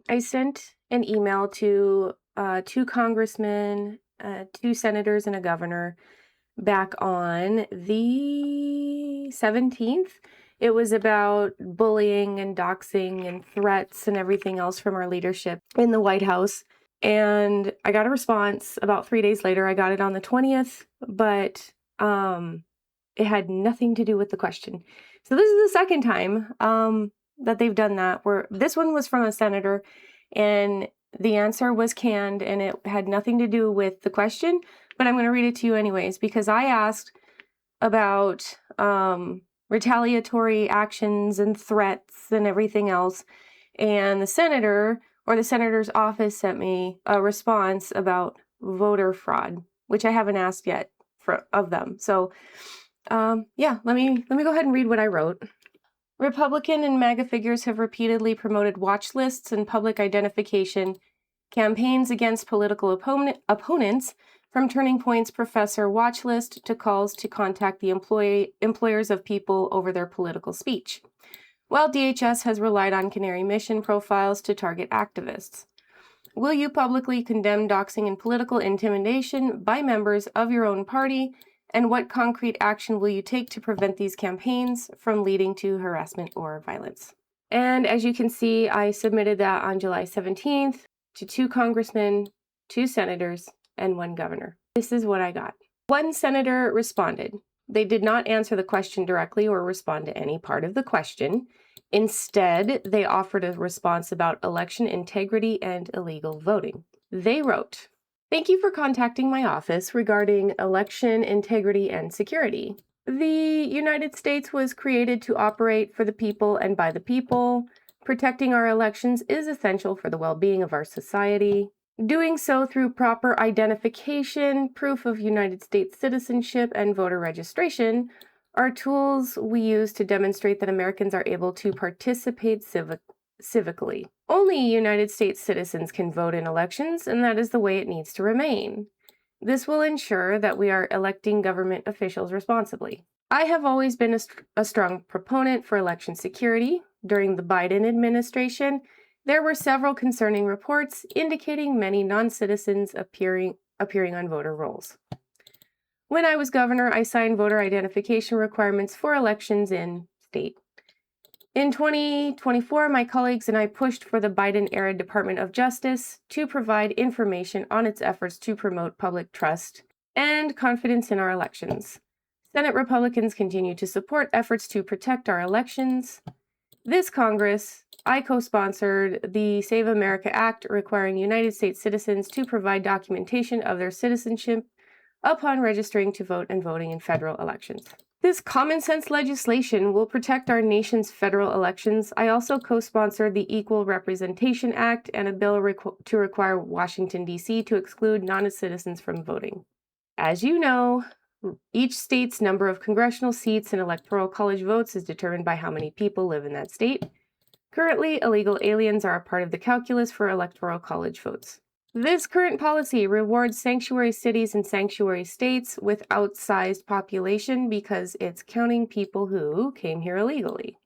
I sent an email to 2 congressmen, 2 senators, and a governor back on the 17th. It was about bullying and doxing and threats and everything else from our leadership in the White House. And I got a response about 3 days later. I got it on the 20th, but it had nothing to do with the question. So this is the second time that they've done that, where this one was from a senator and the answer was canned and it had nothing to do with the question, but I'm going to read it to you anyways, because I asked about retaliatory actions and threats and everything else, and the senator or the senator's office sent me a response about voter fraud, which I haven't asked yet of them. So yeah, let me go ahead and read what I wrote. Republican and MAGA figures have repeatedly promoted watch lists and public identification campaigns against political opponents, from Turning Point's Professor Watch List to calls to contact the employers of people over their political speech, while DHS has relied on Canary Mission profiles to target activists. Will you publicly condemn doxing and political intimidation by members of your own party? And what concrete action will you take to prevent these campaigns from leading to harassment or violence? And as you can see, I submitted that on July 17th to 2 congressmen, 2 senators, and 1 governor. This is what I got. 1 senator responded. They did not answer the question directly or respond to any part of the question. Instead, they offered a response about election integrity and illegal voting. They wrote, "Thank you for contacting my office regarding election integrity and security. The United States was created to operate for the people and by the people. Protecting our elections is essential for the well-being of our society. Doing so through proper identification, proof of United States citizenship, and voter registration are tools we use to demonstrate that Americans are able to participate civically. Only United States citizens can vote in elections, and that is the way it needs to remain. This will ensure that we are electing government officials responsibly. I have always been a strong proponent for election security. During the Biden administration, there were several concerning reports indicating many non-citizens appearing on voter rolls. When I was governor, I signed voter identification requirements for elections in state. In 2024, my colleagues and I pushed for the Biden-era Department of Justice to provide information on its efforts to promote public trust and confidence in our elections. Senate Republicans continue to support efforts to protect our elections. This Congress, I co-sponsored the Save America Act, requiring United States citizens to provide documentation of their citizenship upon registering to vote and voting in federal elections. This common sense legislation will protect our nation's federal elections. I also co-sponsored the Equal Representation Act and a bill to require Washington, D.C. to exclude non-citizens from voting. As you know, each state's number of congressional seats and electoral college votes is determined by how many people live in that state. Currently, illegal aliens are a part of the calculus for electoral college votes. This current policy rewards sanctuary cities and sanctuary states with outsized population because it's counting people who came here illegally.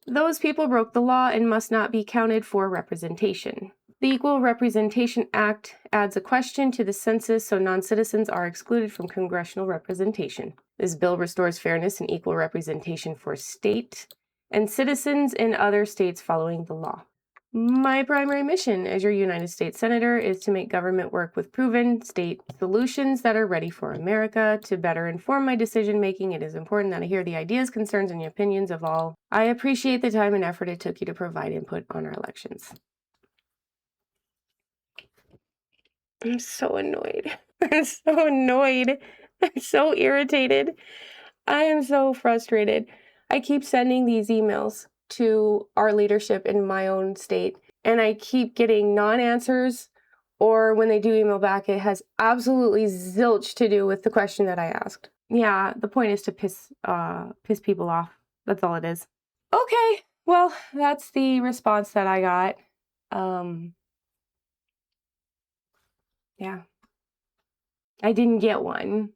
Those people broke the law and must not be counted for representation. The Equal Representation Act adds a question to the census so non-citizens are excluded from congressional representation. This bill restores fairness and equal representation for state and citizens in other states following the law. My primary mission as your United States Senator is to make government work with proven state solutions that are ready for America. To better inform my decision-making, it is important that I hear the ideas, concerns, and opinions of all. I appreciate the time and effort it took you to provide input on our elections." I'm so annoyed. I'm so annoyed. I'm so irritated. I am so frustrated. I keep sending these emails to our leadership in my own state, and I keep getting non-answers, or when they do email back, it has absolutely zilch to do with the question that I asked. Yeah, the point is to piss people off. That's all it is. Okay, well, that's the response that I got. Yeah. I didn't get one.